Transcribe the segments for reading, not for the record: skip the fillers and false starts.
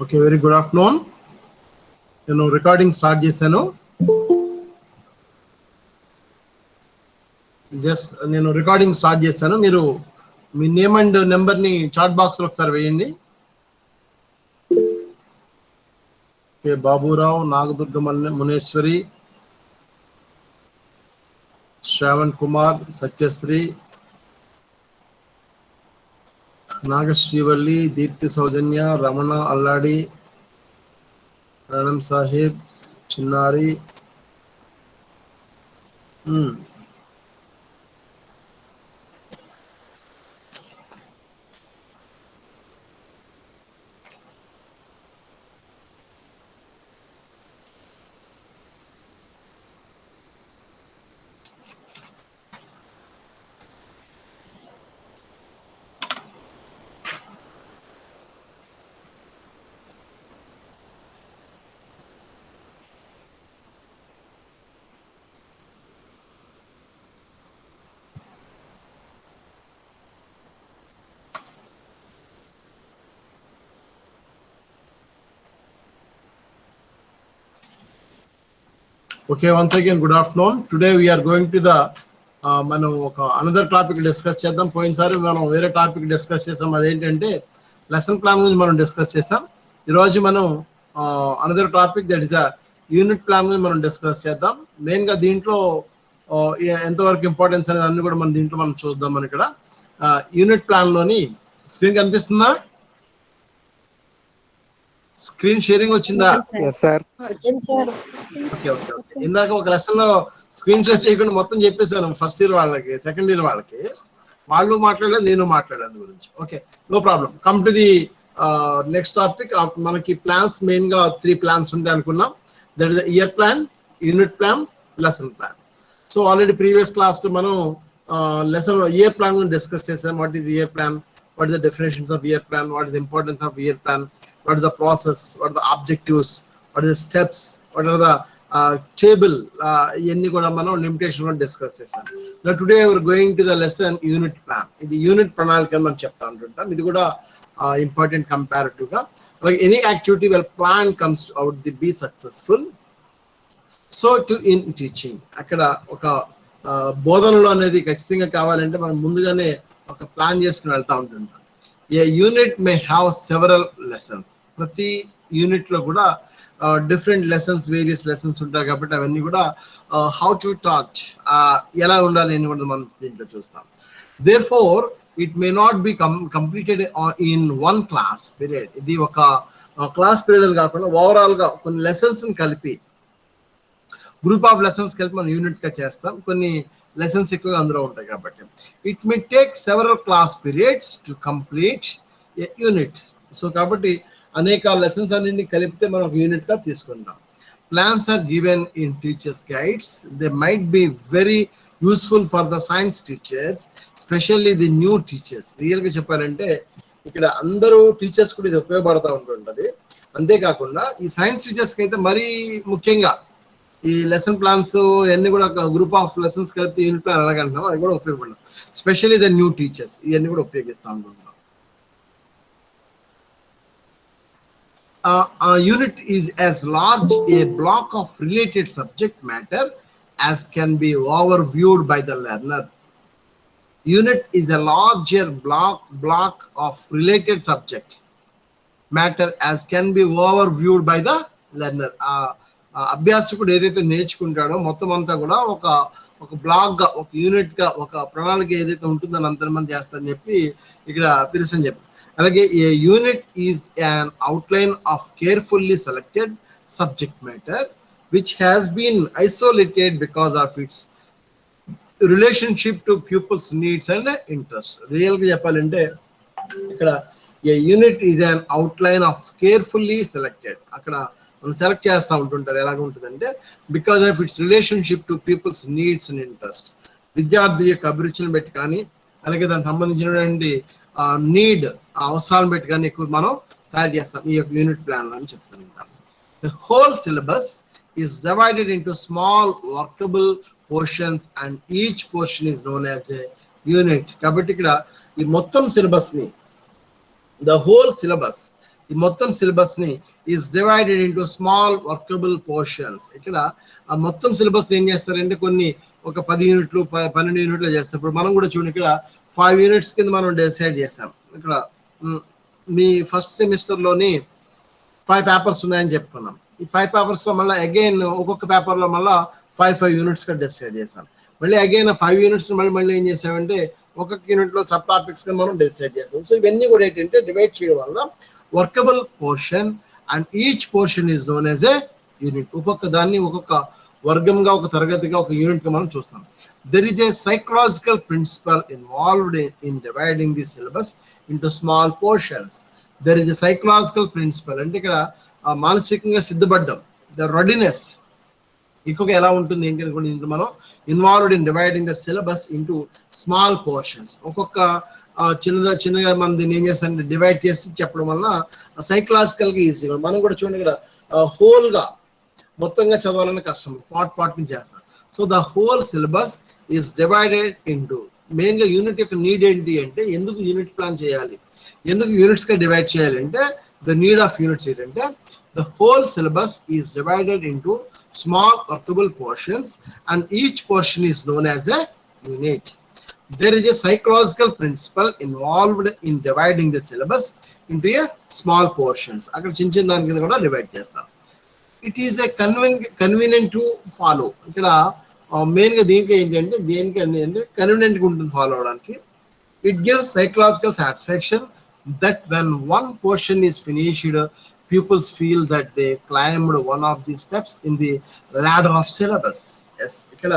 Okay, very good afternoon. నేను recording start చేశాను. మీరు మీ నేమ్ అండ్ నెంబర్ని చాట్ బాక్స్లో ఒకసారి వేయండి. ఓకే, బాబురావు, నాగదుర్గ మునేశ్వరి, శ్రావణ్ కుమార్, సత్యశ్రీ, నాగశ్రీవల్లి, దీప్తి సౌజన్య, రమణ అల్లాడి, రణం సాహిబ్, చిన్నారి. Okay, once again, good afternoon. Today we are going to the మనం ఒక అనదర్ టాపిక్ డిస్కస్ చేద్దాం. పోయినసారి మనం వేరే టాపిక్ డిస్కస్ చేసాం, అదేంటంటే లెసన్ ప్లాన్ గురించి మనం డిస్కస్ చేసాం. ఈరోజు మనం another topic that is a unit plan గురించి మనం డిస్కస్ చేద్దాం. మెయిన్గా దీంట్లో ఎంతవరకు ఇంపార్టెన్స్ అనేది అన్ని కూడా మనం దీంట్లో మనం చూద్దాం. మనం ఇక్కడ యూనిట్ ప్లాన్లోని స్క్రీన్ కనిపిస్తుందా? స్క్రీన్ షేరింగ్ వచ్చిందా? ఇందాక ఒక లెసన్ లో స్క్రీన్ షేర్ చేయకుండా మొత్తం చెప్పేశాను. ఫస్ట్ ఇయర్ వాళ్ళకి, సెకండ్ ఇయర్ వాళ్ళకి, వాళ్ళు మాట్లాడలేదు, నేను మాట్లాడలేదు గురించి. Okay, no problem. Come to the next topic. మనకి ప్లాన్స్ మెయిన్ గా 3 ప్లాన్స్ ఉంటాయి అనుకున్నాం. That is year plan, unit plan, lesson plan. So already previous class లో మనం లెసన్ ఇయర్ ప్లాన్ గురించి డిస్కస్ చేసాం. What is year plan, what is the definitions of year plan, what is the importance of year plan, what is the process, what are the objectives, what are the steps, what are the table, ఇవన్నీ కూడా మనం limitation లో discuss చేసాం. Now today we are going to the lesson unit plan. ఇది unit ప్రణాళిక అని మనం చెప్తా ఉంటుంటాం. ఇది కూడా ఇంపార్టెంట్ కంపారిటివ్ గా. Like any activity well plan comes out to be successful, so to in teaching, అక్కడ ఒక బోధనలో అనేది ఖచ్చితంగా కావాలంటే మనం ముందుగానే ఒక ప్లాన్ చేసుకుని వెళ్తా ఉంటుంటాం. A unit may have several lessons. ప్రతి యూనిట్ లో కూడా డిఫరెంట్ లెసన్స్, వేరియస్ లెసన్స్ ఉంటాయి కాబట్టి అవన్నీ కూడా హౌ టు టాక్, ఎలా ఉండాలి అని కూడా మనం దీంట్లో చూస్తాం. Therefore it may not be completed in one class period. ఇది ఒక క్లాస్ పీరియడ్ కాకుండా ఓవరాల్ గా కొన్ని లెసన్స్ కలిపి, గ్రూప్ ఆఫ్ లెసన్స్ కలిపి మనం యూనిట్ గా చేస్తాం. కొన్ని లెసన్స్ ఎక్కువగా అందులో ఉంటాయి కాబట్టి it may take several class periods to complete A unit. So కాబట్టి అనేక లెసన్స్ అన్నింటినీ కలిపితే మనం ఒక యూనిట్ గా తీసుకుంటాం. Plans are given in teachers guides. They might be very useful for the science teachers, specially the new teachers. Real గా చెప్పాలంటే ఇక్కడ అందరూ టీచర్స్ కూడా ఇది ఉపయోగపడతా ఉంటుంటది. అంతేకాకుండా ఈ సైన్స్ టీచర్స్ కి అయితే మరీ ముఖ్యంగా ఈ లెసన్ ప్లాన్స్ ఇవన్నీ కూడా గ్రూప్ ఆఫ్ లెసన్స్ కలిపి యూనిట్ ప్లాన్ ఎలాగంటున్నాం అది కూడా ఉపయోగపడతాం. స్పెషల్లీ ద న్యూ టీచర్స్ ఇవన్నీ కూడా ఉపయోగిస్తూ ఉంటున్నాం. Unit is as large a block of related subject matter as can be overviewed by the learner. Unit is a larger block of related subject matter as can be overviewed by the learner. అభ్యాసకుడు ఏదైతే నేర్చుకుంటాడో మొత్తం అంతా కూడా ఒక black గా, ఒక unit గా, ఒక ప్రణాళిక ఏదైతే ఉంటుందని అంతర్మని చేస్తారని చెప్పి ఇక్కడ పిలిసని చెప్పి. అలాగే a unit is an outline of carefully selected subject matter which has been isolated because of its relationship to pupils needs and interest. Real గా చెప్పాలంటే ఇక్కడ a unit is an outline of carefully selected. అక్కడ మనం select చేస్తూ ఉంటుంటారు. ఎలాగ ఉంటుందంటే because of its relationship to pupils needs and interest. విద్యార్థి యొక్క అభిరుచిని బట్టి కానీ, అలాగే దానికి సంబంధించినటువంటి నీడ్, అవసరాలను బట్టి కానీ ఎక్కువ మనం తయారు చేస్తాం ఈ యొక్క యూనిట్ ప్లాన్ అని చెప్తూ ఉంటాం. The whole syllabus is divided into small workable portions and each portion is known as a unit. కాబట్టి ఇక్కడ ఈ మొత్తం సిలబస్ ని, ద హోల్ సిలబస్ ఈ మొత్తం సిలబస్ ని is divided into small workable portions. ఇక్కడ ఆ మొత్తం సిలబస్ ఏం చేస్తారంటే కొన్ని ఒక 10 యూనిట్లు 12 యూనిట్లు చేస్తారు. ఇప్పుడు మనం కూడా చూడండి, ఇక్కడ 5 యూనిట్స్ కింద మనం డిసైడ్ చేస్తాం. ఇక్కడ మీ ఫస్ట్ సెమిస్టర్లోని 5 పేపర్స్ ఉన్నాయని చెప్పుకున్నాం. ఈ 5 పేపర్స్లో మళ్ళీ అగైన్ ఒక్కొక్క పేపర్లో మళ్ళీ 5 యూనిట్స్గా డిసైడ్ చేస్తాం. మళ్ళీ అగైన్ 5 యూనిట్స్ మళ్ళీ ఏం చేసామంటే ఒక్కొక్క యూనిట్లో సబ్ టాపిక్స్ గా మనం డిసైడ్ చేస్తాం. సో ఇవన్నీ కూడా ఏంటంటే డివైడ్ చేయడం వల్ల workable portion and each portion is known as a unit. ఒక్కొక్క దాన్ని ఒక్కొక్క వర్గంగా, ఒక తరగతిగా, ఒక యూనిట్ గా మనం చూస్తాం. There is a psychological principle involved in dividing the syllabus into small portions. There is a psychological principle అంటే ఇక్కడ మానసికంగా సిద్ధపడ్డం, ద రెడీనెస్ ఎక్కువగా ఎలా ఉంటుంది ఏంటి అనుకోండి, ఇంట్లో మనం involved in dividing the syllabus into small portions. ఒక్కొక్క చిన్నగా మనం దీన్ని ఏం చేస్తారంటే డివైడ్ చేసి చెప్పడం వల్ల సైకలాజికల్గా ఈజీగా. మనం కూడా చూడండి, ఇక్కడ హోల్గా మొత్తంగా చదవాలని కష్టం, పార్ట్ నుంచి చేస్తాం. So the whole syllabus is divided into, మెయిన్గా యూనిట్ యొక్క నీడ్ ఏంటి అంటే, ఎందుకు యూనిట్ ప్లాన్ చేయాలి, ఎందుకు యూనిట్స్గా డివైడ్ చేయాలి అంటే, ద నీడ్ ఆఫ్ యూనిట్స్ ఏంటంటే the whole syllabus is divided into small workable portions and each portion is known as a unit. There is a psychological principle involved in dividing the syllabus into a small portions. అక్కడ చిన్న దాని కింద కూడా divide చేస్తాం. It is a convenient to follow. ఇక్కడ మెయిన్గా దీంట్లో ఏంటంటే దేనికి అంటే కన్వీనియంట్గా ఉంటుంది ఫాలో అవడానికి. It gives psychological satisfaction that when one portion is finished, pupils feel that they climbed one of the steps in the ladder of syllabus. Yes, ఇక్కడ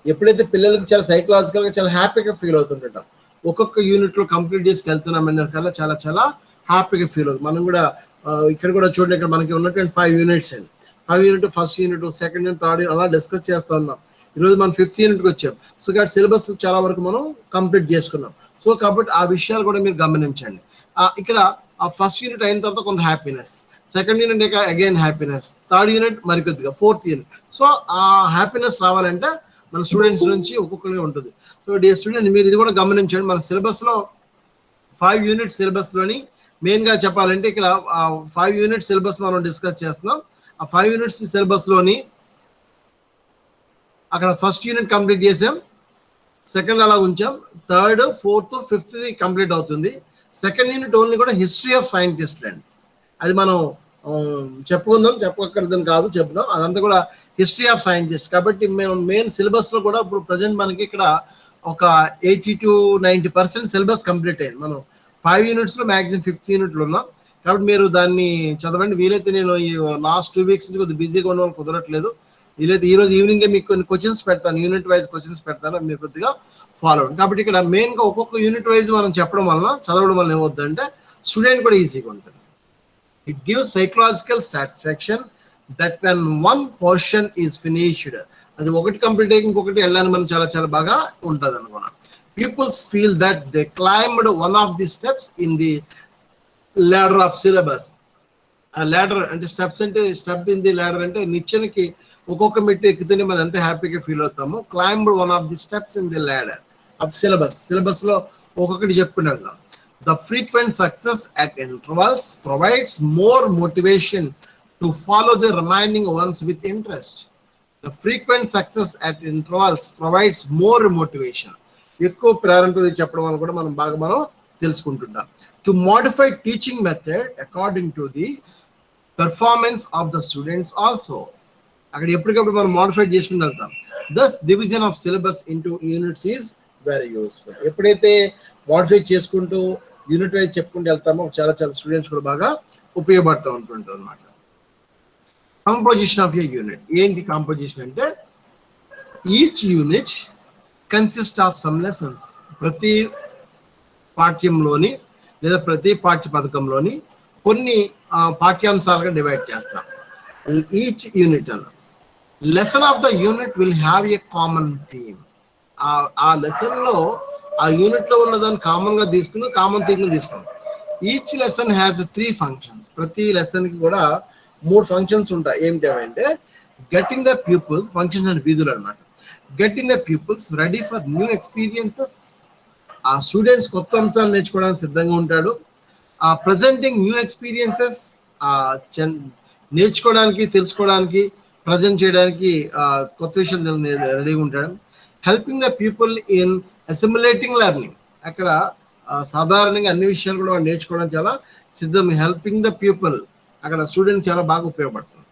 ఎప్పుడైతే పిల్లలకి చాలా సైకలాజికల్గా చాలా హ్యాపీగా ఫీల్ అవుతుంటాం, ఒక్కొక్క యూనిట్లో కంప్లీట్ చేసి వెళ్తున్నాం అన్నకల్లా చాలా చాలా హ్యాపీగా ఫీల్ అవుతుంది. మనం కూడా ఇక్కడ కూడా చూడండి, ఇక్కడ మనకి ఉన్నటువంటి 5 యూనిట్స్ అండి. 5 unit, first unit, second unit, third unit అలా డిస్కస్ చేస్తూ ఉన్నాం. ఈరోజు మనం 5th యూనిట్కి వచ్చాం. సో ఇక్కడ సిలబస్ చాలా వరకు మనం కంప్లీట్ చేసుకున్నాం. సో కాబట్టి ఆ విషయాలు కూడా మీరు గమనించండి. ఇక్కడ ఆ ఫస్ట్ యూనిట్ అయిన తర్వాత కొంత happiness, second unit again happiness, third unit మరికొద్దిగా, 4th యూనిట్. సో ఆ హ్యాపీనెస్ రావాలంటే మన స్టూడెంట్స్ నుంచి ఒక్కొక్కరికి ఉంటుంది. సో డియర్ స్టూడెంట్, మీరు ఇది కూడా గమనించండి. మన సిలబస్లో 5 యూనిట్ సిలబస్లోని మెయిన్గా చెప్పాలంటే ఇక్కడ 5 యూనిట్ సిలబస్ మనం డిస్కస్ చేస్తున్నాం. ఆ 5 యూనిట్స్ సిలబస్లోని అక్కడ ఫస్ట్ యూనిట్ కంప్లీట్ చేసాం, సెకండ్ అలా ఉంచాం, థర్డ్, 4th, 5th కంప్లీట్ అవుతుంది. సెకండ్ యూనిట్ ఓన్లీ కూడా హిస్టరీ ఆఫ్ సైంటిస్ట్ అండి. అది మనం చెప్పుకుందాం, చెప్పక్కర్దని కాదు, చెప్దాం. అదంతా కూడా హిస్టరీ ఆఫ్ సైంటిస్ట్. కాబట్టి మేము మెయిన్ సిలబస్లో కూడా ఇప్పుడు ప్రజెంట్ మనకి ఇక్కడ ఒక 80 to 90% సిలబస్ కంప్లీట్ అయింది. మనం 5 యూనిట్స్లో మ్యాక్సిమం 5th యూనిట్లో ఉన్నాం. కాబట్టి మీరు దాన్ని చదవండి. వీలైతే నేను ఈ లాస్ట్ 2 వీక్స్ నుంచి కొద్దిగా బిజీగా ఉన్న వాళ్ళు కుదరట్లేదు. వీలైతే ఈరోజు ఈవినింగే మీకు కొన్ని క్వశ్చన్స్ పెడతాను, యూనిట్ వైజ్ క్వశ్చన్స్ పెడతాను, మీరు కొద్దిగా ఫాలో అవ్వండి. కాబట్టి ఇక్కడ మెయిన్గా ఒక్కొక్క యూనిట్ వైజ్ మనం చెప్పడం వలన, చదవడం వల్ల ఏమవుతుందంటే స్టూడెంట్ కూడా ఈజీగా ఉంటుంది. It gives psychological satisfaction that when one portion is finished, అది ఒకటి కంప్లీట్ అయ్యి ఇంకొకటి వెళ్ళాలని మనం చాలా చాలా బాగా ఉంటుంది అనుకున్నాం. Pupils feel that they climbed one of the steps in the ladder of syllabus. ఆ ladder అంటే స్టెప్స్ అంటే స్టెప్ ఇన్ ది ladder అంటే నిచ్చెనకి ఒక్కొక్క మెట్టు ఎక్కితేనే మనం ఎంత హ్యాపీగా ఫీల్ అవుతాము. Climbed one of the steps in the ladder of syllabus. సిలబస్లో ఒక్కొక్కటి చెప్పుకుని వెళ్దాం. The frequent success at intervals provides more motivation to follow the remaining ones with interest. The frequent success at intervals provides more motivation. ఎక్కువ ప్రేరణతో చెప్పడం వల్ల కూడా మనం తెలుసుకుంటున్నాం. To modify teaching method according to the performance of the students also. అక్కడ ఎప్పటికప్పుడు మనం మోడిఫై చేసుకుని వెళ్తాం. Thus division of syllabus into units is very useful. ఎప్పుడైతే మోడిఫై చేసుకుంటూ యూనిట్ వైజ్ చెప్పుకుంటూ వెళ్తామో చాలా చాలా స్టూడెంట్స్ కూడా బాగా ఉపయోగపడుతూ ఉంటుంటుంది అనమాట. కంపోజిషన్ ఆఫ్ ఏ యూనిట్ ఏంటి? కాంపోజిషన్ అంటే each unit consist of some lessons. ప్రతి పాఠ్యంలోని లేదా ప్రతి పాఠ్య పథకంలోని కొన్ని పాఠ్యాంశాలుగా డివైడ్ చేస్తాం. ఈచ్ యూనిట్ అన్న lesson of the unit will have a common theme. ఆ లెసన్లో ఆ యూనిట్లో ఉన్నదాన్ని కామన్గా తీసుకుని కామన్ థీమ్ని తీసుకున్నాం. Each lesson has 3 functions. ప్రతి లెసన్కి కూడా 3 ఫంక్షన్స్ ఉంటాయి. ఏమిటంటే getting the pupils, functions and విధులు అనమాట. Getting the pupils ready for new experiences. ఆ స్టూడెంట్స్ కొత్త అంశాలు నేర్చుకోవడానికి సిద్ధంగా ఉంటాడు. ప్రజెంటింగ్ న్యూ ఎక్స్పీరియన్సెస్, నేర్చుకోవడానికి తెలుసుకోవడానికి ప్రజెంట్ చేయడానికి కొత్త విషయాలు రెడీగా ఉంటాడు. Helping the people in assimilating learning, అక్కడ సాధారణంగా అన్ని విషయాలు కూడా నేర్చుకోవడం చాలా సిద్ధం. హెల్పింగ్ ద పీపుల్, అక్కడ స్టూడెంట్ చాలా బాగా ఉపయోగపడుతుంది.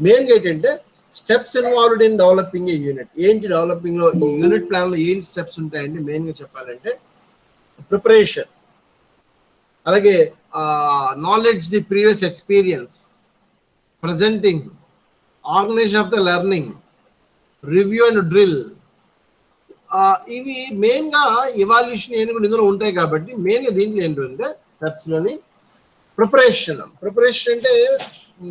మెయిన్గా ఏంటంటే steps involved in developing a unit. ఏంటి డెవలపింగ్లో ఈ యూనిట్ ప్లాన్లో ఏంటి స్టెప్స్ ఉంటాయండి? మెయిన్గా చెప్పాలంటే ప్రిపరేషన్, అలాగే knowledge the previous experience, presenting, organization of the learning, review and drill. ఇవి మెయిన్గా ఇవాల్యూషన్ ఏమి కూడా ఇందులో ఉంటాయి కాబట్టి మెయిన్గా దీంట్లో ఏంటంటే స్టెప్స్లోని ప్రిపరేషన్ అంటే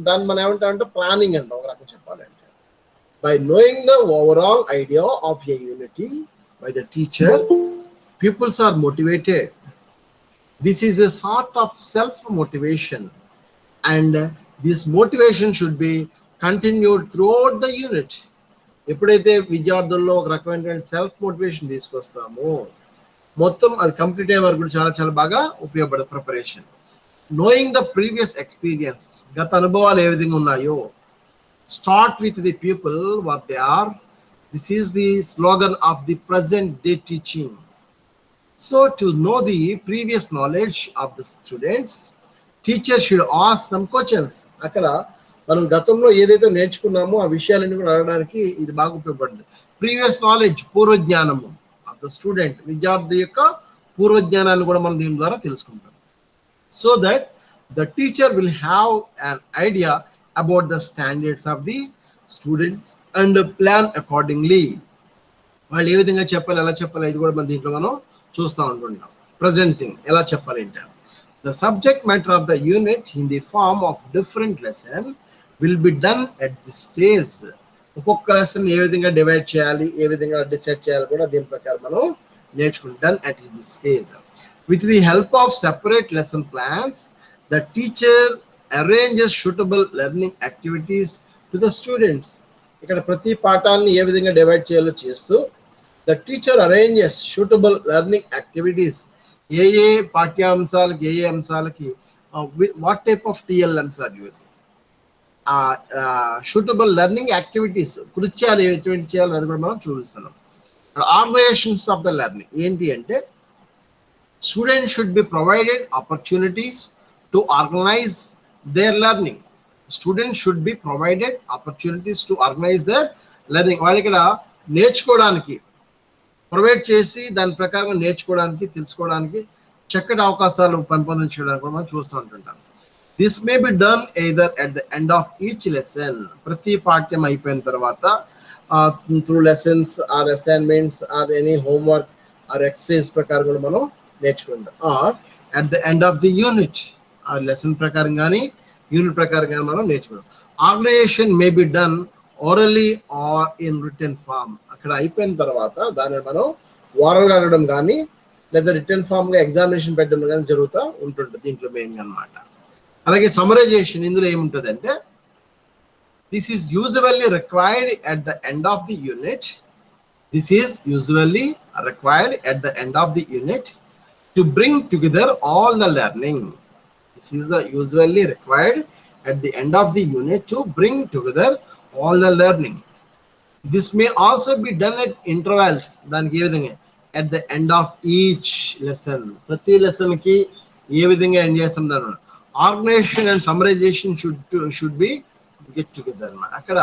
దాన్ని మనం ఏమంటామంటే ప్లానింగ్ అంటాం ఒక రకంగా చెప్పాలంటే. By knowing the overall idea of a unity by the teacher, pupils are motivated. This is a sort of self motivation and this motivation should be continued throughout the unit. ఎప్పుడైతే విద్యార్థుల్లో ఒక రకమైన self motivation తీసుకొస్తామో మొత్తం అది complete అయ్యే వరకు చాలా చాలా బాగా ఉపయోగపడదు preparation. Knowing the previous experiences, గత అనుభవాలు ఏ విధంగా ఉన్నాయో. Start with the pupil what they are. This is the slogan of the present day teaching. So to know the previous knowledge of the students, teacher should ask some questions. అక్కడ మనం గతంలో ఏదైతే నేర్చుకున్నామో ఆ విషయాలన్నీ కూడా అడగడానికి ఇది బాగా ఉపయోగపడుతుంది. ప్రీవియస్ నాలెడ్జ్, పూర్వజ్ఞానము ఆఫ్ ద స్టూడెంట్, విద్యార్థి యొక్క పూర్వజ్ఞానాన్ని కూడా మనం దీని ద్వారా తెలుసుకుంటాం. So that the teacher will have an idea about the standards of the students and plan accordingly. వాళ్ళు ఏ విధంగా చెప్పాలి, ఎలా చెప్పాలి, ఇది కూడా మనం దీంట్లో మనం చూస్తూ ఉంటుంటాం. ప్రజెంటింగ్ ఎలా చెప్పాలి అంటే the subject matter of the unit in the form of different lesson will be done at this stage. ఒక్కొక్క లెసన్ ఏ విధంగా డివైడ్ చేయాలి, ఏ విధంగా డిసైడ్ చేయాలి కూడా దీని ప్రకారం మనం నేర్చుకుంటాం at this stage. With the help of separate lesson plans, the teacher arranges suitable learning activities to the students. ఇక్కడ ప్రతి పాఠాన్ని ఏ విధంగా డివైడ్ చేయాలో చేస్తూ the teacher arranges suitable learning activities. ఏ ఏ పాఠ్యాంశాలకి ఏ ఏ అంశాలకి what type of TLMs are using, suitable learning activities, కృత్యాలు ఎటువంటి చేయాలి అది కూడా మనం చూపిస్తున్నాం. ఆర్గనైజేషన్స్ ఆఫ్ ద లెర్నింగ్ ఏంటి అంటే student should be provided opportunities to organise their learning. Student should be provided opportunities to organise their learning. వాళ్ళు ఇక్కడ నేర్చుకోవడానికి ప్రొవైడ్ చేసి దాని ప్రకారంగా నేర్చుకోవడానికి తెలుసుకోవడానికి చక్కటి అవకాశాలు పెంపొందించడానికి కూడా మనం చూస్తూ ఉంటుంటాం. This may be done either at the end of each lesson, ప్రతి పాఠ్యం అయిపోయిన తర్వాత through lessons or assignments or any homework or exercise ప్రకారం కూడా మనం నేర్చుకుంటాం. Or at the end of the unit, ఆ లెసన్ ప్రకారం కానీ యూనిట్ ప్రకారం కానీ మనం నేర్చుకుంటాం. Organisation may be done orally or in written form. అక్కడ అయిపోయిన తర్వాత దాన్ని మనం ఓరల్గా అడగడం కానీ లేదా రిటర్న్ ఫామ్గా ఎగ్జామినేషన్ పెట్టడం కానీ జరుగుతూ ఉంటుంటుంది దీంట్లో మెయిన్గా అనమాట. అలాగే సమరైజేషన్ ఇందులో ఏముంటుంది అంటే this is usually required at the end of the unit. This is usually required at the end of the unit to bring together all the learning. This is the usually required at the end of the unit to bring together all the learning. This may also be done at intervals. దానికి ఏ విధంగా at the end of each lesson, ప్రతి lesson కి ఏ విధంగా end చేస్తాం దాన్ని. Organisation and summarisation should be get together అన్నమాట. అక్కడ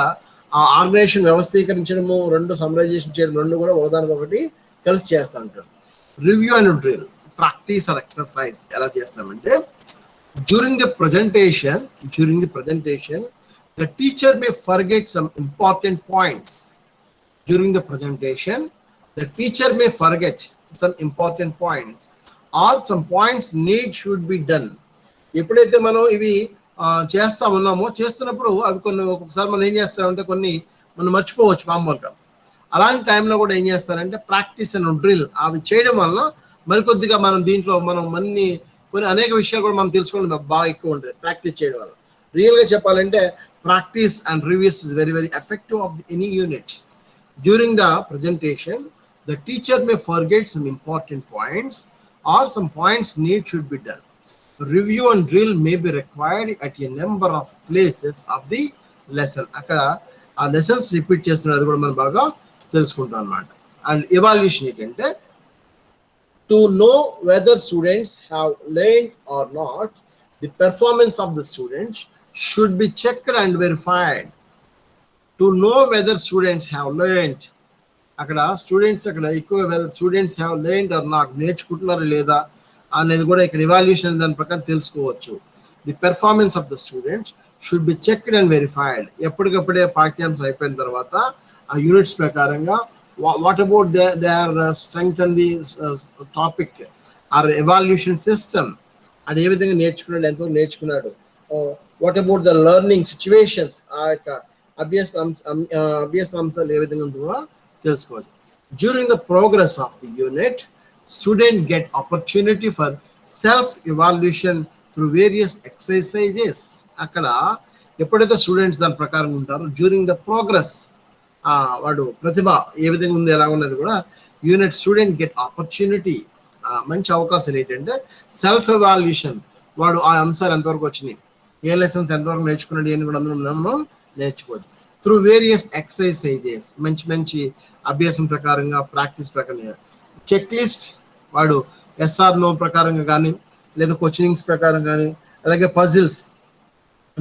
ఆ ఆర్గనైజేషన్ వ్యవస్థీకరించడము, రెండు సమరైజేషన్ చేయడం, రెండు కూడా ఒకదానికి ఒకటి కలిసి చేస్తూ ఉంటాం. Review and drill, practice or exercise ఎలా చేస్తామంటే during the presentation the teacher may forget some important points. During the presentation, the teacher may forget some important points or some points should be done. ఎప్పుడైతే మనం ఇవి చేస్తా ఉన్నామో చేస్తున్నప్పుడు అవి కొన్ని ఒక్కొక్కసారి మనం ఏం చేస్తామంటే కొన్ని మనం మర్చిపోవచ్చు మామూలుగా. అలాంటి టైంలో కూడా ఏం చేస్తారంటే ప్రాక్టీస్ అండ్ డ్రిల్ అవి చేయడం వలన మరికొద్దిగా మనం దీంట్లో మనం కొన్ని అనేక విషయాలు కూడా మనం తెలుసుకోవడం బాగా ఎక్కువ ఉంటుంది ప్రాక్టీస్ చేయడం వల్ల. రియల్గా చెప్పాలంటే practice and reviews is very very effective of any unit. During the presentation, the teacher may forget some important points or some points should be done. Review and drill may be required at a number of places of the lesson. అక్కడ ఆ lessons repeat చేస్తున్నది కూడా మనం బాగా తెలుసుకుంటాం అనమాట. And evaluation ఏంటంటే to know whether students have learned or not, the performance of the students should be checked and verified. To know whether students have learned, అక్కడ స్టూడెంట్స్ అక్కడ ఎక్కువ whether students have learned or not, నేర్చుకుంటున్నారా లేదా అనేది కూడా ఇక్కడ evaluation దాని ప్రకారం తెలుసుకోవచ్చు. The performance of the students should be checked and verified. ఎప్పటికప్పుడే పాఠ్యాంశం అయిపోయిన తర్వాత ఆ యూనిట్స్ ప్రకారంగా what about their strength and the topic or evaluation system, and ఏ విధంగా నేర్చుకున్నాడు, ఎంతో నేర్చుకున్నాడు. what about the learning situations, ఆ యొక్క అభ్యాస అంశాలు ఏ విధంగా ఉందో తెలుసుకోవాలి. during the progress of the unit, student get opportunity for self evaluation through various exercises. అక్కడ ఎప్పుడైతే స్టూడెంట్స్ దాని ప్రకారం ఉంటారో డ్యూరింగ్ ద ప్రోగ్రెస్ వాడు ప్రతిభ ఏ విధంగా ఉంది ఎలా ఉన్నది కూడా యూనిట్ స్టూడెంట్ గెట్ ఆపర్చునిటీ, మంచి అవకాశాలు ఏంటంటే సెల్ఫ్ ఎవాల్యూషన్, వాడు ఆ అంశాలు ఎంతవరకు వచ్చినాయి, ఏ లెసన్స్ ఎంతవరకు నేర్చుకున్నాడు అని కూడా అందులో మనం నేర్చుకోవచ్చు. త్రూ వేరియస్ ఎక్సర్సైజెస్, మంచి మంచి అభ్యాసం ప్రకారంగా ప్రాక్టీస్ ప్రకారంగా. చెక్ లిస్ట్ వాడు ఎస్ఆర్ నో ప్రకారంగా కానీ లేదా క్వశ్చనింగ్స్ ప్రకారం కానీ అలాగే పజిల్స్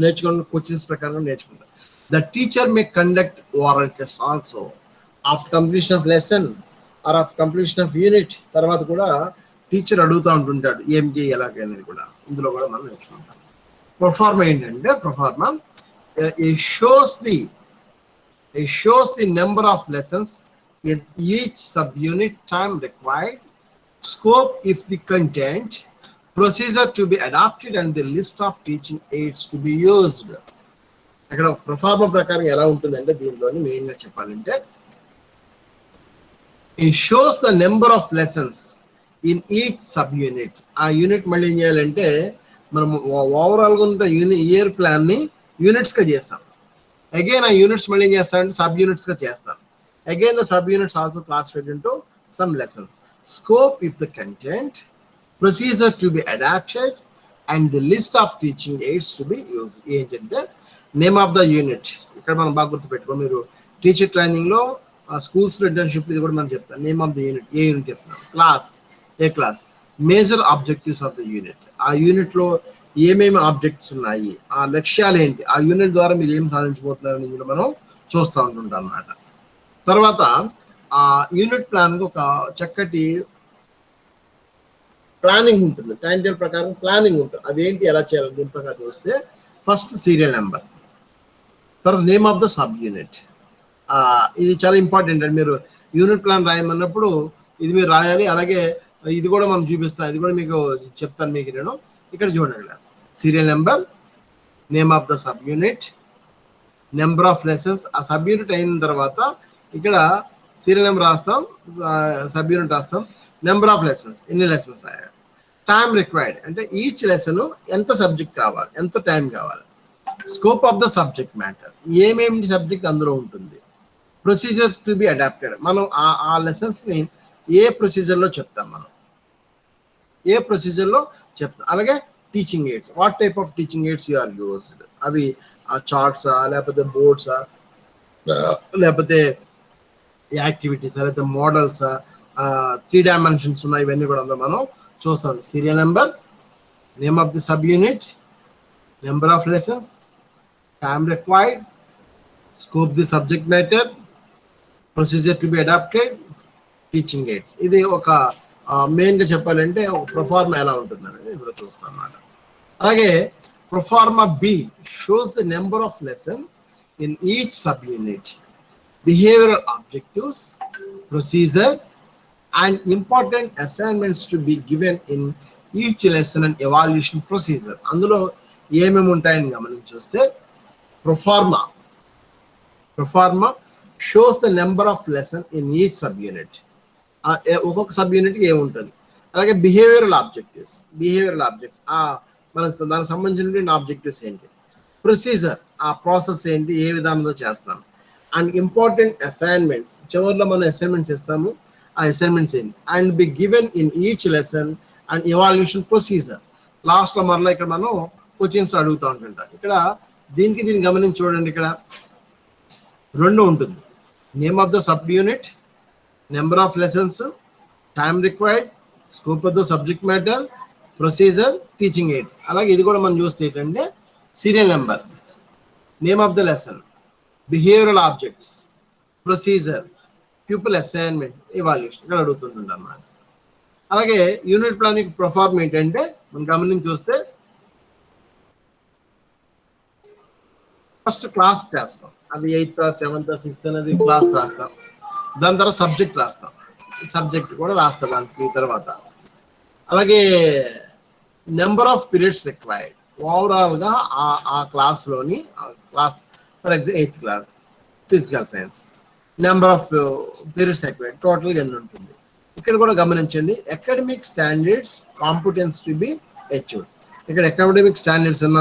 నేర్చుకున్న క్వశ్చన్స్ ప్రకారంగా నేర్చుకుంటారు. The teacher may conduct oral tests also after completion of lesson or after completion of unit. తర్వాత కూడా టీచర్ అడుగుతూ ఉంటుంటాడు ఏంటి ఎలాగనేది కూడా ఇందులో కూడా మనం నేర్చుకుంటాం. ప్రొఫార్మా ఏంటంటే proforma shows the number of lessons in each subunit, time required, scope if the content, procedure to be adopted and the list of teaching aids to be used. అక్కడ ప్రొఫార్మా ప్రకారం ఎలా ఉంటుందంటే దీనిలోని మెయిన్ గా చెప్పాలంటే it shows the number of lessons in each sub unit. ఆ unit మళ్ళీ ఏం చేయాలంటే మనం ఓవరాల్ గా ఉన్న ఇయర్ ప్లాన్ ని యూనిట్స్ గా చేస్తాం. అగైన్ ఆ యూనిట్స్ మళ్ళీ ఏం చేస్తామంటే సబ్ యూనిట్స్ గా చేస్తాం. Again the sub units also classified into some lessons. Scope of the content, procedure to be adapted and the list of teaching aids to be use. ఏంటంటే name of the unit, ఇక్కడ మనం బాగా గుర్తుపెట్టుకో, మీరు teacher training లో schools లో internship ఇది కూడా మనం చెప్తాం. నేమ్ ఆఫ్ ద యూనిట్, ఏ యూనిట్ చెప్తున్నాం, క్లాస్, ఏ class, major objectives of the unit, ఆ యూనిట్ లో ఏమేమి ఆబ్జెక్ట్స్ ఉన్నాయి, ఆ లక్ష్యాలు ఏంటి, ఆ యూనిట్ ద్వారా మీరు ఏం సాధించబోతున్నారని ఇందులో మనం చూస్తూ ఉంటుంటాం అన్నమాట. తర్వాత ఆ యూనిట్ ప్లాన్ కు ఒక చక్కటి ప్లానింగ్ ఉంటుంది, టైం టేబుల్ ప్రకారం ప్లానింగ్ ఉంటుంది. అవేంటి ఎలా చేయాలి దీని ప్రకారం చూస్తే ఫస్ట్ సీరియల్ నెంబర్, తర్వాత name of the sub unit. ఇది చాలా ఇంపార్టెంట్ అండి. మీరు యూనిట్ ప్లాన్ రాయమన్నప్పుడు ఇది మీరు రాయాలి. అలాగే ఇది కూడా మనం చూపిస్తాం, ఇది కూడా మీకు చెప్తాను మీకు నేను. ఇక్కడ చూడండి, serial number, name of the sub unit, number of lessons. ఆ సబ్ యూనిట్ అయిన తర్వాత ఇక్కడ సీరియల్ నెంబర్ రాస్తాం, సబ్ యూనిట్ రాస్తాం, నెంబర్ ఆఫ్ లెసన్స్, ఎన్ని లెసన్స్ రాయాలి, టైం రిక్వైర్డ్ అంటే ఈచ్ లెసన్ ఎంత సబ్జెక్ట్ కావాలి, ఎంత టైం కావాలి, scope of the subject matter, ఏమేమి సబ్జెక్ట్ అందులో ఉంటుంది, ప్రొసీజర్స్ టు బి అడాప్టెడ్, మనం ఆ లెసన్స్ ని ఏ ప్రొసీజర్లో చెప్తాం, మనం ఏ ప్రొసీజర్లో చెప్తాం. అలాగే teaching aids, what type of teaching aids you are used, అవి చార్ట్సా లేకపోతే బోర్డ్సా లేకపోతే యాక్టివిటీసా లేకపోతే మోడల్సా, 3 డైమెన్షన్స్ ఉన్నాయి, ఇవన్నీ కూడా మనం చూస్తాం. Serial number, name of the sub unit, number of lessons, time required, scope the subject matter, procedure to be adapted, teaching aids. ఇది ఒక మెయిన్ గా చెప్పాలంటే ప్రొఫార్మా ఎలా ఉంటుంది అనేది ఇందులో చూస్తాం అన్నమాట. అలాగే proforma B shows the number of lesson in each sub unit, behavioural objectives, procedure and important assignments to be given in each lesson and evaluation procedure. అందులో ఏమేమి ఉంటాయని గమనించి చూస్తే proforma shows the number of lesson in each sub unit, ఒక్కొక్క sub యూనిట్కి ఏముంటుంది. అలాగే behavioural objectives మన దానికి సంబంధించిన ఆబ్జెక్టివ్స్ ఏంటి, ప్రొసీజర్ ఆ ప్రాసెస్ ఏంటి, ఏ విధానంలో చేస్తాం, అండ్ ఇంపార్టెంట్ అసైన్మెంట్స్, చివరిలో మనం అసైన్మెంట్స్ ఇస్తాము, ఆ అసైన్మెంట్స్ ఏంటి, and be given in each lesson and evaluation procedure, లాస్ట్లో మరలా ఇక్కడ మనం క్వశ్చన్స్ అడుగుతూ ఉంటుంటాం. ఇక్కడ దీన్ని గమనించి చూడండి, ఇక్కడ 2 ఉంటుంది. Name of the sub unit, number of lessons, time required, scope of the subject matter, procedure, teaching AIDS. అలాగే ఇది కూడా మనం చూస్తే ఏంటంటే serial number, name of the lesson, behavioural objects, procedure, pupil assignment, evaluation ఇక్కడ అడుగుతుంటుంది అన్నమాట. అలాగే యూనిట్ ప్లానింగ్ ప్రొఫార్మ్ ఏంటంటే మనం గమనించి చూస్తే ఫస్ట్ క్లాస్ చేస్తాం, అది 8th, 7th, 6th అనేది క్లాస్ రాస్తాం. దాని తర్వాత సబ్జెక్ట్ రాస్తాం, సబ్జెక్ట్ కూడా రాస్తాం దానికి తర్వాత. అలాగే నెంబర్ ఆఫ్ పీరియడ్స్ రిక్వైర్డ్, ఓవరాల్గా ఆ క్లాస్లోని class for example 8th class physical science, number of periods required టోటల్గా ఎన్ని ఉంటుంది. ఇక్కడ కూడా గమనించండి, academic standards competence to be achieved. ఇక్కడ అకాడమిక్ స్టాండర్డ్స్ అన్న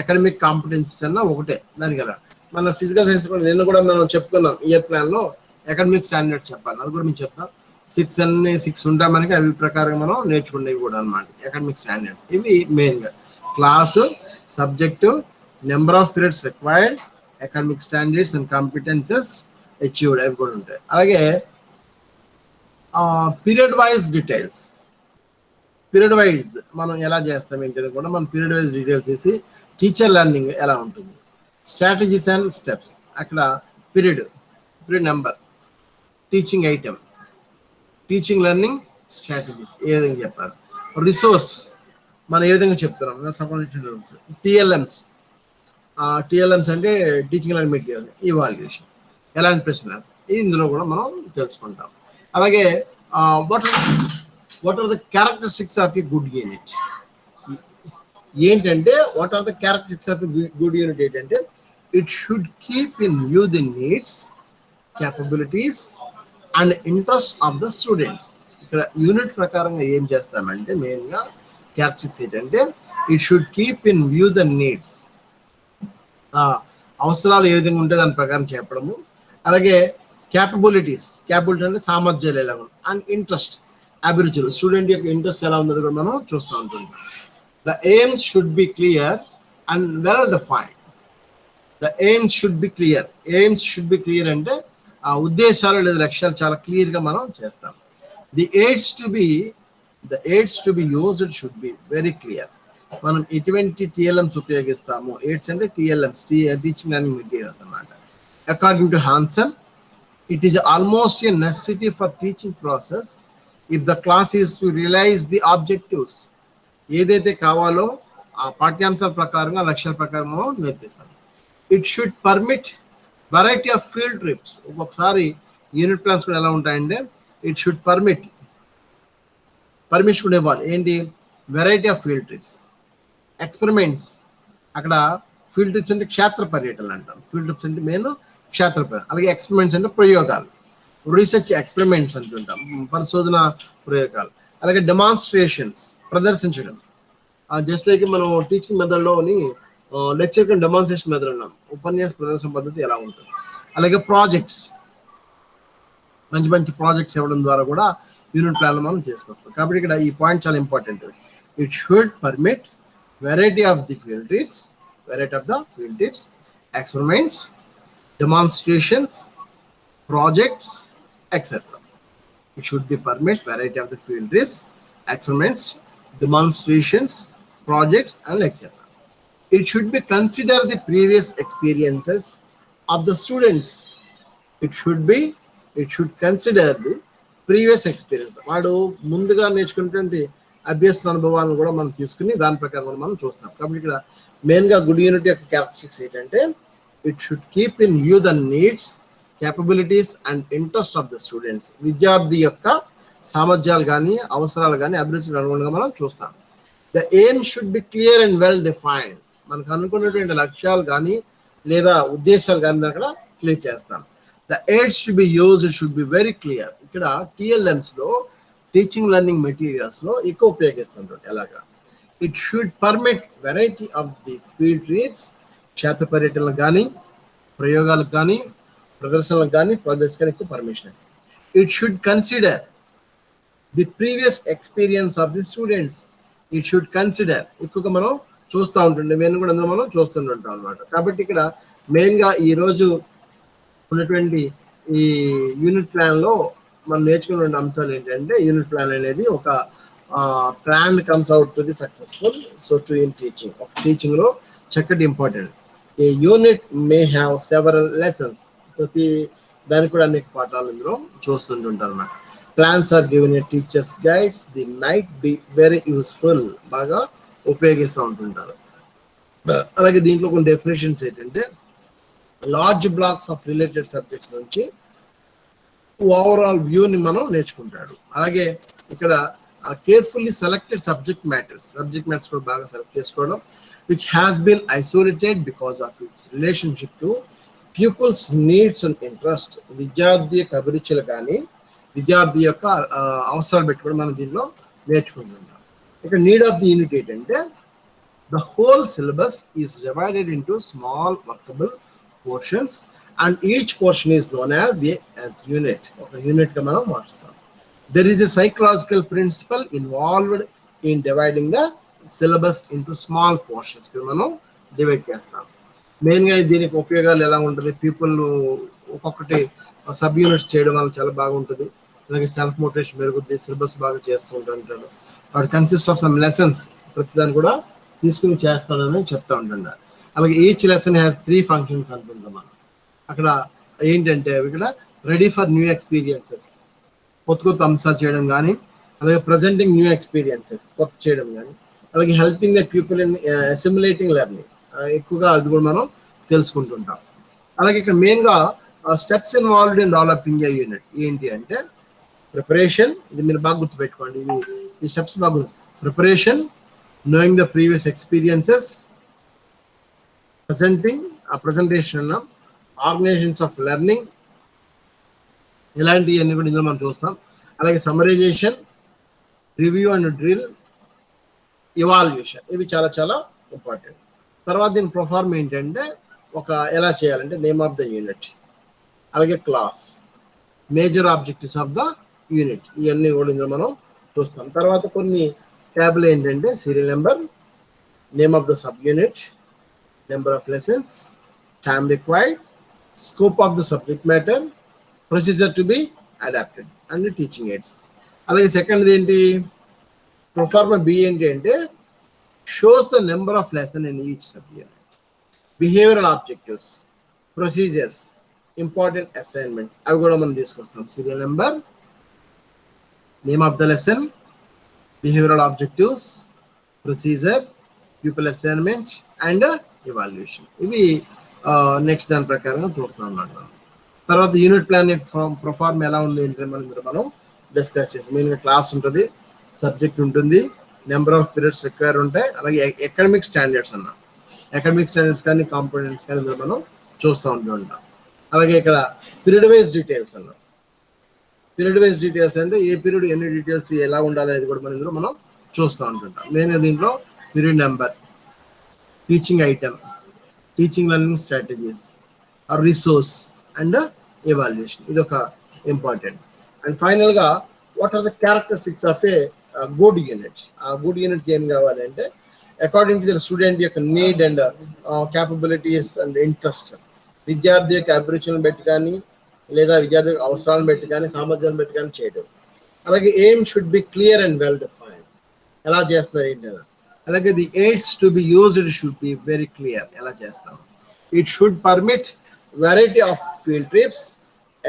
అకాడమిక్ కాంపిటెన్సీస్ అన్న ఒకటే దానికి కదా. మన ఫిజికల్ సైన్స్ కూడా నిన్న కూడా మనం చెప్పుకున్నాం, ఇయర్ ప్లాన్లో అకాడమిక్ స్టాండర్డ్స్ చెప్పాలి, అది కూడా మేము చెప్తాం. 6 ఉంటాయి మనకి, అవి ప్రకారం మనం నేర్చుకునేవి కూడా అనమాట అకాడమిక్ స్టాండర్డ్. ఇవి మెయిన్గా class, subject, number of periods required, academic standards and competences achieved, అవి కూడా ఉంటాయి. అలాగే period wise details, period wise మనం ఎలా చేస్తాం ఏంటంటే కూడా మనం పీరియడ్ వైజ్ డీటెయిల్స్ తీసి టీచర్ లెర్నింగ్ ఎలా ఉంటుంది, స్ట్రాటజీస్ అండ్ స్టెప్స్, అక్కడ period number, teaching item, teaching learning strategies ఏ విధంగా చెప్పాలి, రిసోర్స్ మనం ఏ విధంగా చెప్తున్నాం, సపోజ్ టీఎల్ఎంస్ అంటే టీచింగ్ లెర్నింగ్ మెటీరియల్, ఇవాల్యుయేషన్, ఎలాంటి ప్రశ్నలు వేస్తాం, ఇందులో కూడా మనం తెలుసుకుంటాం. అలాగే what are the characteristics of a good unit ఏంటంటే, what are the characteristics of a good unit ఏంటంటే, it should keep in view the needs, capabilities and interest of the students. ఇక్కడ యూనిట్ ప్రకారంగా ఏం చేస్తామంటే మెయిన్గా క్యారెక్టరిస్టిక్స్ ఏంటంటే, it should keep in view the needs, అవసరాలు ఏ విధంగా ఉంటే దాని ప్రకారం చెప్పడము. అలాగే క్యాపబిలిటీ అంటే సామర్థ్యాలు ఎలా ఉంది, అండ్ ఇంట్రెస్ట్ అభిరుచులు, స్టూడెంట్ యొక్క ఇంట్రెస్ట్ ఎలా ఉందో కూడా మనం చూస్తూ ఉంటుంది. The AIIMS should be clear and well defined. The AIIMS should be clear, AIIMS should be clear అంటే ఆ ఉద్దేశాలు లేదా లక్ష్యాలు చాలా క్లియర్గా మనం చేస్తాం. The AIDS to be used should be very clear. మనం ఎటువంటి టీఎల్ఎంస్ ఉపయోగిస్తాము, ఎయిడ్స్ అంటే టీఎల్ఎంస్, టీచింగ్ లెర్నింగ్ మెటీరియల్స్ అన్నమాట. According to Hanson, it is almost a necessity for teaching process if the class is to realize the objectives. ఏదైతే కావాలో ఆ పాఠ్యాంశాల ప్రకారంగా లక్ష్యాల ప్రకారం నేర్పిస్తాం. It should permit variety of field trips. ఒక్కొక్కసారి యూనిట్ ప్లాన్స్ కూడా ఎలా ఉంటాయంటే, ఇట్ షుడ్ పర్మిషన్ ఇవ్వాలి. ఏంటి, variety of field trips, experiments. అక్కడ ఫీల్డ్ ట్రిప్స్ అంటే క్షేత్ర పర్యటనలు అంటాం. ఫీల్డ్ ట్రిప్స్ అంటే మెయిన్ క్షేత్ర పర్యటన. అలాగే ఎక్స్పెరిమెంట్స్ అంటే ప్రయోగాలు, రీసెర్చ్ ఎక్స్పెరిమెంట్స్ అంటుంటాం, పరిశోధన ప్రయోగాలు. అలాగే డెమాన్స్ట్రేషన్స్, ప్రదర్శించడం. జస్ట్ లైక్ మనం టీచింగ్ మెథడ్లోని లెక్చర్ కి డెమాన్స్ట్రేషన్ మెథడ్ ఉన్నాం, ఉపన్యాస ప్రదర్శన పద్ధతి ఎలా ఉంటుంది. అలాగే ప్రాజెక్ట్స్, మంచి ప్రాజెక్ట్స్ ఇవ్వడం ద్వారా కూడా యూనిట్ ప్లాన్ మనం చేసుకొస్తాం. కాబట్టి ఇక్కడ ఈ పాయింట్ చాలా important. It should permit variety of the field trips, experiments, demonstrations, projects, etc. It should be permit variety of the field trips, experiments, demonstrations, projects, and etc. It should be consider the previous experiences of the students. It should consider the previous experience. వాడు ముందుగా నేర్చుకున్నటువంటి అభ్యాస అనుభవాలను కూడా మనం తీసుకుని దాని ప్రకారం మనం చూస్తాం. కాబట్టి ఇక్కడ మెయిన్గా గుడ్ యూనిట్ యొక్క క్యారెక్టరిస్టిక్స్ ఏంటంటే, it should keep in view the needs, capabilities and interests of the students. విద్యార్థి యొక్క సామర్థ్యాలు కానీ అవసరాలు కానీ అభిరుచులు అనుగుణంగా మనం చూస్తాం. The aim should be clear and well defined. మనకు అనుకున్నటువంటి లక్ష్యాలు కానీ లేదా ఉద్దేశాలు కానీ అక్కడ క్లియర్ చేస్తాం. The aids should be used, it should be very clear. ఇక్కడ TLMs లో టీచింగ్ లెర్నింగ్ మెటీరియల్స్ లో ఎక్కువ ఉపయోగిస్తుంటారు. ఎలాగా, it should permit variety of the field trips, క్షేత్ర పర్యటనలకు కానీ ప్రయోగాలకు కానీ ప్రదర్శనలకు కానీ ప్రాజెక్ట్స్ కానీ ఎక్కువ పర్మిషన్ ఇస్తుంది. It should consider the previous experience of the students. It should consider ఎక్కువగా మనం చూస్తూ ఉంటుండే నేను కూడా అందులో మనం చూస్తుంటాం అనమాట. కాబట్టి ఇక్కడ మెయిన్గా ఈరోజు ఉన్నటువంటి ఈ యూనిట్ ప్లాన్లో మనం నేర్చుకున్న అంశాలు ఏంటంటే యూనిట్ ప్లాన్ అనేది ఒక plan comes out to the successful so to in teaching. ఒక టీచింగ్లో చక్కటి important. A unit may have several lessons. ప్రతి దానికి కూడా అనేక పాఠాలు ఇందులో చూస్తుంటుంటారు అన్నమాట. Plans are given a teachers guides they might be very useful. బాగా ఉపయోగిస్తూ ఉంటుంటారు. అలాగే దీంట్లో కొన్ని డెఫినేషన్స్ ఏంటంటే large blocks of related subjects నుంచి ఓవరాల్ వ్యూని మనం నేర్చుకుంటాడు. అలాగే ఇక్కడ కేర్ఫుల్లీ సెలెక్టెడ్ సబ్జెక్ట్ మ్యాటర్స్ కూడా బాగా సెలెక్ట్ చేసుకోవడం, which has been isolated because of its relationship to pupils needs and interest. విద్యార్థి యొక్క అభిరుచులు కానీ విద్యార్థి యొక్క అవసరాలు పెట్టుకోవడం మనం దీనిలో నేర్చుకుంటున్నాం. ఇక్కడ నీడ్ ఆఫ్ ది యూనిట్ ఏంటంటే the whole syllabus is divided into small workable portions and each portion is known as unit. ఒక యూనిట్ గా మనం మార్చుతాం. There is a psychological principle involved in dividing the syllabus into small portions. మనం divide చేస్తాం. Main గా దీనికి ఉపయోగాలు ఎలా ఉంటుంది, పీపుల్ ఒక్కొక్కటి సబ్ యూనిట్స్ చేయడం వల్ల చాలా బాగుంటుంది. అలాగే సెల్ఫ్ మోటివేషన్ పెరుగుద్ది, సిలబస్ బాగా చేస్తూ ఉంటాడు. వాడు కన్సిస్ట్ ఆఫ్ సమ్ లెసన్స్, ప్రతిదాన్ని కూడా తీసుకుని చేస్తాడని చెప్తా ఉంటున్నాడు. అలాగే ఈచ్ లెసన్ హ్యాస్ 3 ఫంక్షన్స్ అంటుంటాం మనం. అక్కడ ఏంటంటే ఇక్కడ రెడీ ఫర్ న్యూ ఎక్స్పీరియన్సెస్, కొత్త అంశాలు చేయడం కానీ, అలాగే ప్రజెంటింగ్ న్యూ ఎక్స్పీరియన్సెస్ కొత్త చేయడం కానీ, అలాగే helping the people in assimilating learning, ఎక్కువగా అది కూడా మనం తెలుసుకుంటుంటాం. అలాగే ఇక్కడ మెయిన్గా steps involved in developing a unit ఏంటి అంటే ప్రిపరేషన్. ఇది మీరు బాగా గుర్తుపెట్టుకోండి, ఈ స్టెప్స్ బాగా preparation, knowing the previous experiences, presenting ఆ ప్రజెంటేషన్, ఆర్గనైజేషన్స్ ఆఫ్ లెర్నింగ్, ఇలాంటివన్నీ కూడా ఇందులో మనం చూస్తాం. అలాగే summarisation, review and drill, evaluation, ఇవి చాలా చాలా ఇంపార్టెంట్. తర్వాత దీని ప్రొఫార్మ్ ఏంటంటే ఒక ఎలా చేయాలంటే నేమ్ ఆఫ్ ద యూనిట్, అలాగే class, major objectives of the unit, ఇవన్నీ కూడా ఇందులో మనం చూస్తాం. తర్వాత కొన్ని ట్యాబ్లు ఏంటంటే serial number, name of the sub unit, number of lessons, time required, scope of the subject matter, procedure to be adapted, and the teaching aids. అలాగే second ఏంటి ప్రొఫార్మా బి ఏంటి అంటే shows the number of lesson in each subject, behavioural objectives, procedures, important assignments, అవి కూడా మనం తీసుకొస్తాం. Serial number, name of the lesson, behavioural objectives, procedure, people assignment and evaluation, ఇవి next దాని ప్రకారంగా చూస్తూ ఉన్నాను. తర్వాత యూనిట్ ప్లాన్ ప్రొఫార్మ్ ఎలా ఉంది ఏంటంటే మనం డిస్కస్ చేసి మెయిన్గా క్లాస్ ఉంటుంది, సబ్జెక్ట్ ఉంటుంది, నెంబర్ ఆఫ్ పీరియడ్స్ రిక్వైర్ ఉంటాయి, అలాగే అకాడమిక్ స్టాండర్డ్స్ కానీ కాంపోనెంట్స్ కానీ ఇందులో మనం చూస్తూ ఉంటాం. అలాగే ఇక్కడ పీరియడ్ వైజ్ డీటెయిల్స్ అంటే ఏ పీరియడ్ ఎన్ని డీటెయిల్స్ ఎలా ఉండాలి అనేది కూడా ఇందులో మనం చూస్తూ ఉంటుంటాం. మెయిన్గా దీంట్లో period number, teaching item, teaching learning strategies, resource and evaluation, ఇది ఒక ఇంపార్టెంట్. అండ్ ఫైనల్గా what are the characteristics of a good unit. ఆ గుడ్ యూనిట్ ఏం కావాలి అంటే అకార్డింగ్ టు ద స్టూడెంట్ యొక్క need and capabilities and interest, విద్యార్థి యొక్క అభిరుచులను బట్టి కానీ లేదా విద్యార్థి యొక్క అవసరాలను బట్టి కానీ సామర్థ్యాలను బట్టి కానీ చేయడం. అలాగే aim should be clear and well defined, ఎలా చేస్తున్నారు ఏంటన్నా. అలాగే the AIDS to be used should be very clear, ఎలా చేస్తాం. It should permit variety of field trips,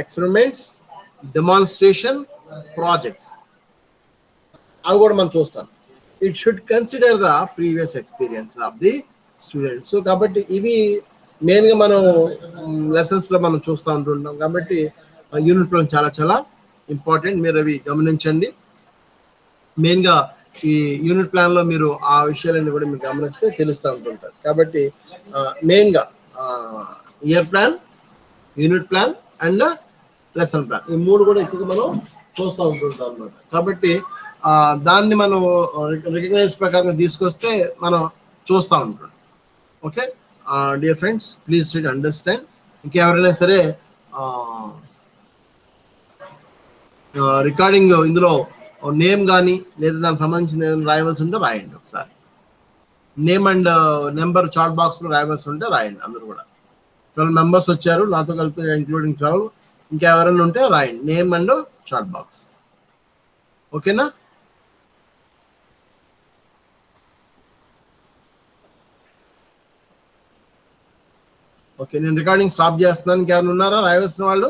experiments, demonstration, projects, అవి కూడా మనం చూస్తాం. It should consider the previous experience of the students. So కాబట్టి ఇవి మెయిన్గా మనం లెసన్స్లో మనం చూస్తూ ఉంటుంటాం. కాబట్టి యూనిట్లో చాలా చాలా ఇంపార్టెంట్, మీరు అవి గమనించండి. మెయిన్గా ఈ యూనిట్ ప్లాన్లో మీరు ఆ విషయాలన్నీ కూడా మీరు గమనిస్తే తెలుస్తూ ఉంటుంటారు. కాబట్టి మెయిన్గా year plan, unit plan and lesson plan, ఈ మూడు కూడా ఎక్కువగా మనం చూస్తూ ఉంటుంటాం అన్నమాట. కాబట్టి దాన్ని మనం రికగ్నైజ్ ప్రకారంగా తీసుకొస్తే మనం చూస్తూ ఉంటాం. Okay dear friends, please try to understand. ఇంకెవరైనా సరే రికార్డింగ్ ఇందులో నేమ్ కానీ లేదా దానికి సంబంధించిన ఏదైనా రాయవలసి ఉంటే రాయండి ఒకసారి. నేమ్ అండ్ నెంబర్ చాట్ బాక్స్లో రాయవలసి ఉంటే రాయండి అందరూ కూడా. 12 మెంబర్స్ వచ్చారు నాతో కలిపి ఇంక్లూడింగ్ 12. ఇంకా ఎవరైనా ఉంటే రాయండి నేమ్ అండ్ చాట్ బాక్స్. ఓకేనా? ఓకే, నేను రికార్డింగ్ స్టాప్ చేస్తున్నాను. ఇంకెవరైనా ఉన్నారా రాయవలసిన వాళ్ళు?